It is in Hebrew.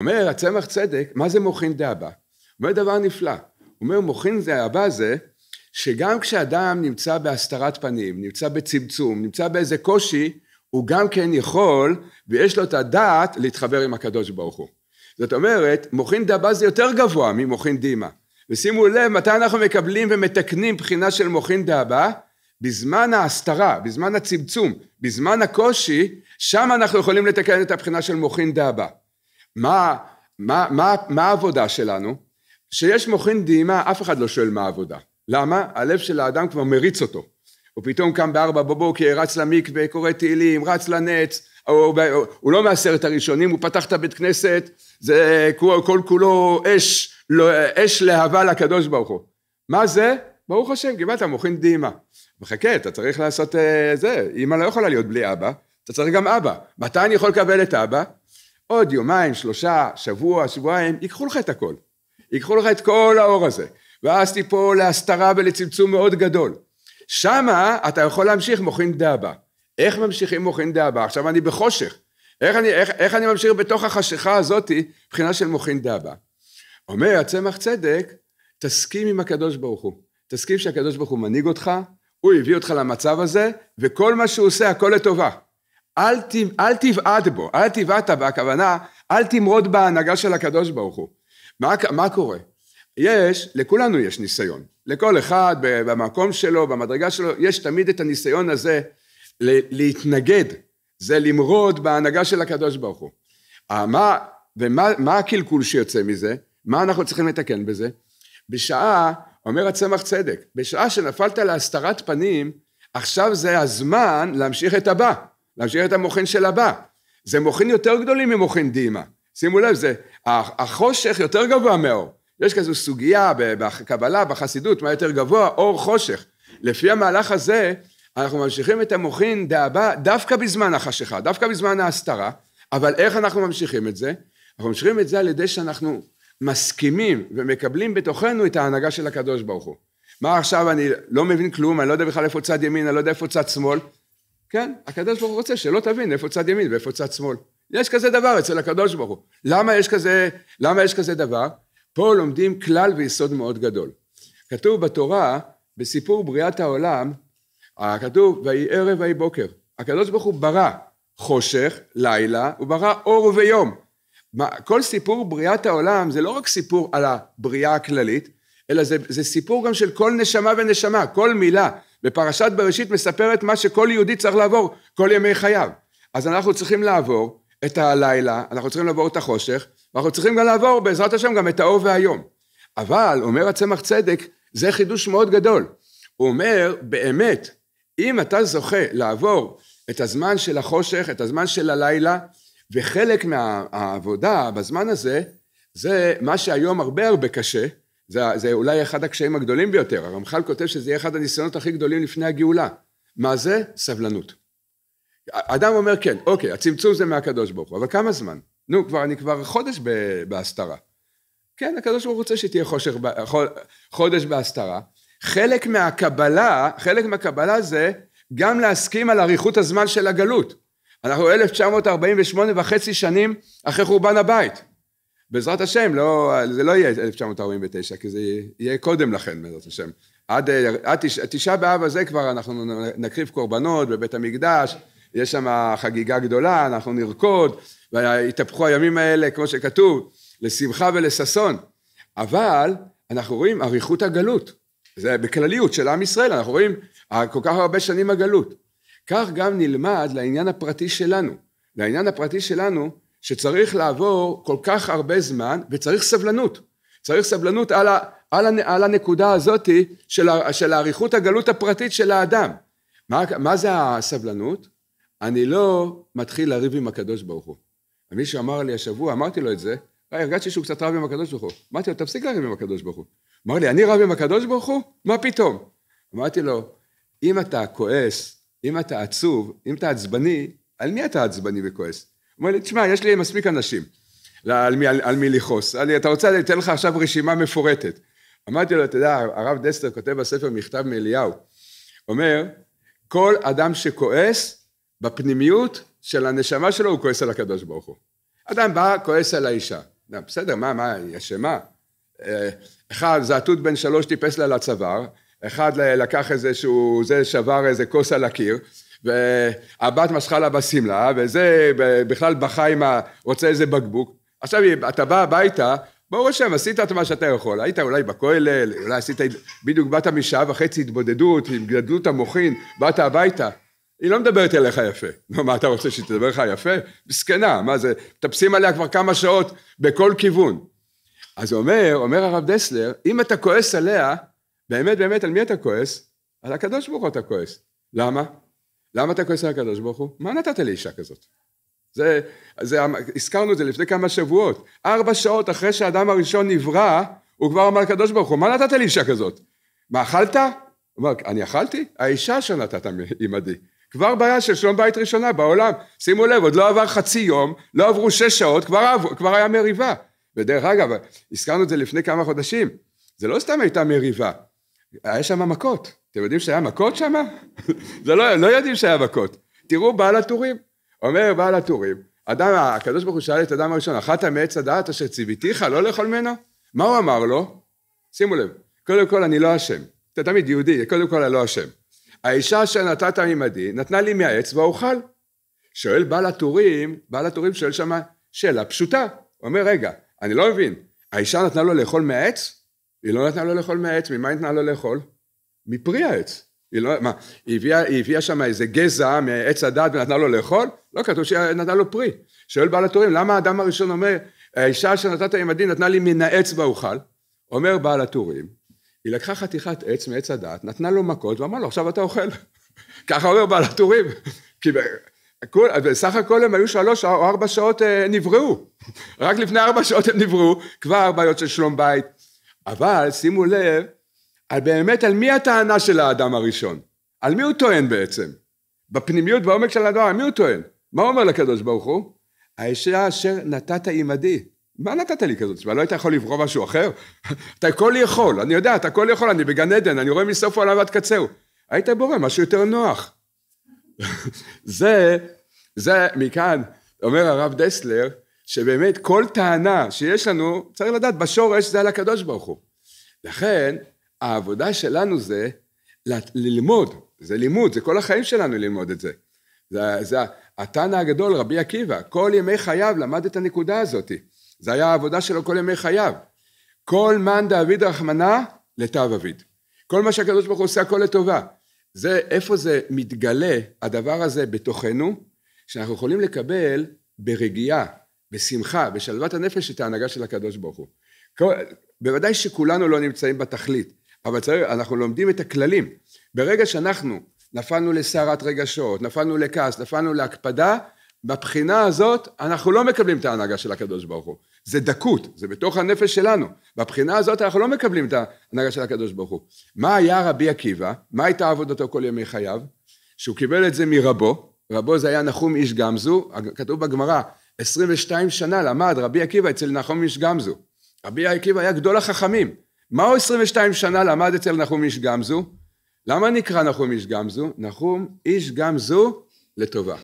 אומר הצמח צדק, מה זה מוחין דאבא? אומר דבר נפלא, הוא אומר מוחין דאבא זה, שגם כשאדם נמצא בהסתרת פנים, נמצא בצמצום, נמצא באיזה קושי, הוא גם כן יכול, ויש לו את הדעת להתחבר עם הקדוש ברוך הוא. זאת אומרת, מוחין דאבא זה יותר גבוה ממוחין דימה. ושימו לב, מתי אנחנו מקבלים ומתקנים בחינה של מוחין דאבא? בזמן ההסתרה, בזמן הצמצום, בזמן הקושי, שם אנחנו יכולים לתקן את הבחינה של מוחין דאבא. מה העבודה שלנו? שיש מוחין דימה, אף אחד לא שואל מה העבודה. למה? הלב של האדם כבר מריץ אותו. הוא פתאום קם ב4 בבוקר, רץ למקווה, קורא תהילים, רץ לנץ, הוא לא מעשרת הראשונים, הוא פתח את הבית כנסת, זה כל כולו אש להבה לקדוש ברוך הוא. מה זה? ברוך השם, קיבלת מוחין דימה. וחכה, אתה צריך לעשות זה, אמא לא יכולה להיות בלי אבא, אתה צריך גם אבא. מתי אני יכול לקבל את אבא? עוד יומיים, 3, שבוע, שבועיים, ייקחו לך את הכל. ייקחו לך את כל האור הזה. ואז תיפול להסתרה ולצמצום מאוד גדול. שמה אתה יכול להמשיך מוחין דאבא. איך ממשיכים מוחין דאבא? עכשיו אני בחושך. איך אני ממשיך בתוך החשיכה הזאת, מבחינה של מוחין דאבא? אומר הצמח צדק, תסכים עם הקדוש ברוך הוא. תסכים שהקדוש ברוך הוא מנהיג אותך, הוא הביא אותך למצב הזה, וכל מה שהוא עושה, הכל לטובה. אל תבעט בו, אל תבעט בהכוונה, אל תמרוד בהנהגה של הקדוש ברוך הוא. מה קורה? לכולנו יש ניסיון. לכל אחד במקום שלו, במדרגה שלו, יש תמיד את הניסיון הזה להתנגד. זה למרוד בהנהגה של הקדוש ברוך הוא. ומה הקלקול שיוצא מזה? מה אנחנו צריכים לתקן בזה? בשעה, אומר הצמח צדק, בשעה שנפלת להסתרת פנים, עכשיו זה הזמן להמשיך את הבא, להמשיך את המוחין של הבא. זה מוחין יותר גדולים ממוחין דימה. שימו לב, החושך יותר גבוה מהאור. יש כזו סוגיה בקבלה, בחסידות, מה יותר גבוה? אור חושך. לפי המהלך הזה, אנחנו ממשיכים את המוחין דאבא דווקא בזמן החשיכה, דווקא בזמן ההסתרה, אבל איך אנחנו ממשיכים את זה? אנחנו ממשיכים את זה על ידי שאנחנו מסכימים ומקבלים בתוכנו את ההנהגה של הקדוש ברוך הוא. מה עכשיו אני לא מבין כלום, אני לא יודע בכלל איפה צד ימין, אני לא יודע איפה צד שמאל. כן, הקדוש ברוך הוא רוצה שלא תבין איפה צד ימין ואיפה צד שמאל. יש כזה דבר אצל הקדוש ברוך הוא. למה יש כזה דבר? פה לומדים כלל ויסוד מאוד גדול. כתוב בתורה, בסיפור בריאת העולם, כתוב, ויהי ערב ויהי בוקר. הקדוש ברוך הוא ברא חושך, לילה, הוא ברא אור ויום. כל סיפור בריאת העולם זה לא רק סיפור על הבריאה הכללית, אלא זה סיפור גם של כל נשמה ונשמה. כל מילה בפרשת בראשית מספרת מה שכל יהודי צריך לעבור כל ימי חייו. אז אנחנו צריכים לעבור את הלילה, אנחנו צריכים לעבור את החושך, ואנחנו צריכים גם לעבור בעזרת השם גם את האור והיום. אבל, אומר הצמח צדק, זה חידוש מאוד גדול. הוא אומר, באמת, אם אתה זוכה לעבור את הזמן של החושך, את הזמן של הלילה, וחלק מהעבודה בזמן הזה, זה מה שהיום הרבה קשה, זה אולי אחד הקשיים הגדולים ביותר. הרמח"ל כותב שזה יהיה אחד הניסיונות הכי גדולים לפני הגאולה. מה זה? סבלנות. אדם אומר כן, אוקיי, הצמצום זה מהקדוש ברוך הוא, אבל כמה זמן? נו, אני כבר חודש בהסתרה. כן, הקדוש ברוך הוא רוצה שתהיה חודש בהסתרה. חלק מהקבלה זה גם להסכים על אריכות הזמן של הגלות. אנחנו 1948.5 שנים אחרי חורבן הבית. בעזרת השם, זה לא יהיה 1949, כי זה יהיה קודם לכן, בעזרת השם. עד 9 באב הזה כבר אנחנו נקריב קורבנות בבית המקדש, יש שם חגיגה גדולה, אנחנו נרקוד, והתהפכו הימים האלה, כמו שכתוב, לשמחה ולששון. אבל אנחנו רואים אריכות הגלות, זה בכלליות של עם ישראל, אנחנו רואים כל כך הרבה שנים הגלות. כך גם נלמד לעניין הפרטי שלנו, שצריך לעבור כל כך הרבה זמן, וצריך סבלנות. צריך סבלנות על הנקודה הזאת של האריכות הגלות הפרטית של האדם. מה זה הסבלנות? אני לא מתחיל לריב עם הקדוש ברוך הוא. מישהו אמר לי השבוע, אמרתי לו את זה, הרגשתי שהוא קצת רב עם הקדוש ברוך הוא. אמרתי לו, תפסיק לריב עם הקדוש ברוך הוא. אמר לי, אני רב עם הקדוש ברוך הוא? מה פתאום? אמרתי לו, אם אתה כועס, אם אתה עצוב, אם אתה עצבני, על מי אתה עצבני וכועס? הוא אומר לי, תשמע, יש לי מספיק אנשים על מי לכעוס. אתה רוצה לתת לך עכשיו רשימה מפורטת. אמרתי לו, אתה יודע, הרב דסטר כותב בספר מכתב מאליהו, אומר, כל אדם שכועס, בפנימיות של הנשמה שלו הוא כועס על הקדוש ברוך הוא. אדם בא, כועס על האישה. בסדר, מה, היא אשמה? אחד, זעתות בן 3 טיפס לה לצוואר, אחד לקח איזשהו, זה שבר איזה כוס על הקיר, והבת משכה לה בשמלה, וזה בכלל בחיים רוצה איזה בקבוק. עכשיו אתה בא הביתה, ברוך השם, עשית את מה שאתה יכול, היית אולי בכולל, אולי עשית, בדיוק באת משעה וחצי התבודדות, עם גדלות המוחין, באת הביתה, היא לא מדברת אליך יפה. נו, מה אתה רוצה שתדבר לך יפה? מסכנה, מה זה, טפסים עליה כבר כמה שעות בכל כיוון. אז אומר הרב דסלר, אם אתה כועס עליה, באמת, על מי אתה כועס? על הקדוש ברוך הוא אתה כועס. למה? למה אתה כועס על הקדוש ברוך הוא? מה נתת לאישה כזאת? הזכרנו את זה לפני כמה שבועות. 4 שעות אחרי שהאדם הראשון נברא, הוא כבר אמר לקדוש ברוך הוא, מה נתת לאישה כזאת? מה, אכלת? הוא אומר, אני אכלתי? האישה שנתת עמדי. כבר בעיה של שלום בית ראשונה בעולם. שימו לב, עוד לא עבר חצי יום, לא עברו 6 שעות, כבר היה מריבה. ודרך אגב, הזכרנו את זה לפני כמה חודשים. זה לא סתם הייתה מריבה. היה שם מכות. אתם יודעים שהיה מכות שם? זה לא יודעים שהיה מכות. תראו בעל הטורים. אומר בעל הטורים, הקדוש ברוך הוא שאל את האדם הראשון, אכלת מעץ הדעת אשר ציוויתיך, לא לאכול ממנו? מה הוא אמר לו? שימו לב, קודם כל אני לא אשם. אתה תמיד יהודי, קודם כל אני לא אשם. האישה שנתת עמדי, נתנה לי מהעץ ואוכל. שואל בעל הטורים שואל שמה, שאלה פשוטה. הוא אומר, רגע, אני לא מבין, האישה נתנה לו לאכול מהעץ? היא לא נתנה לו לאכול מהעץ, ממה נתנה לו לאכול? מפרי העץ. היא הביאה שם איזה גזע מעץ הדת ונתנה לו לאכול? לא, כתוב שנתנה לו פרי. שואל בעל הטורים, למה האדם הראשון אומר, האישה שנתת עמדי נתנה לי מן העץ ואוכל? אומר בעל הטורים, היא לקחה חתיכת עץ מעץ הדת, נתנה לו מכות ואמר לו, עכשיו אתה אוכל. ככה אומר בעל הטורים. כי בסך הכל הם היו 3 או 4 שעות נבראו. רק לפני 4 שעות הם נבראו, כבר בעיות של שלום בית. אבל שימו לב, באמת על מי הטענה של האדם הראשון? על מי הוא טוען בעצם? בפנימיות, בעומק של הדבר, על מי הוא טוען? מה הוא אומר לקדוש ברוך הוא? האישה אשר נתת עמדי. מה נתת לי כזאת? לא היית יכול לברוא משהו אחר? אתה הכל יכול, אני יודע, אתה הכל יכול, אני בגן עדן, אני רואה מסוף העולם עד קצהו. היית בורא משהו יותר נוח. זה מכאן, אומר הרב דסלר, שבאמת כל טענה שיש לנו, צריך לדעת, בשורש זה על הקדוש ברוך הוא. לכן, העבודה שלנו זה ללמוד, זה לימוד, זה כל החיים שלנו ללמוד את זה. זה התנא הגדול, רבי עקיבא, כל ימי חייו למד את הנקודה הזאת. זה היה העבודה שלו כל ימי חייו. כל מן דאביד רחמנא לטב אביד. כל מה שהקדוש ברוך הוא עושה הכל לטובה. זה, איפה זה מתגלה הדבר הזה בתוכנו, שאנחנו יכולים לקבל ברגיעה, בשמחה, בשלוות הנפש את ההנהגה של הקדוש ברוך הוא. בוודאי שכולנו לא נמצאים בתכלית, אבל אנחנו לומדים את הכללים. ברגע שאנחנו נפלנו לסערת רגשות, נפלנו לכעס, נפלנו להקפדה, בבחינה הזאת אנחנו לא מקבלים את ההנהגה של הקדוש ברוך הוא. זה דקות, זה בתוך הנפש שלנו. בבחינה הזאת אנחנו לא מקבלים את ההנהגה של הקדוש ברוך הוא. מה היה רבי עקיבא? מה הייתה עבודתו כל ימי חייו? שהוא קיבל את זה מרבו, רבו זה היה נחום איש גמזו, כתוב בגמרא, 22 שנה למד רבי עקיבא אצל נחום איש גמזו. רבי עקיבא היה גדול החכמים. מהו 22 שנה למד אצל נחום איש גמזו? למה נקרא נחום איש גמזו? נחום איש גמזו לטובה.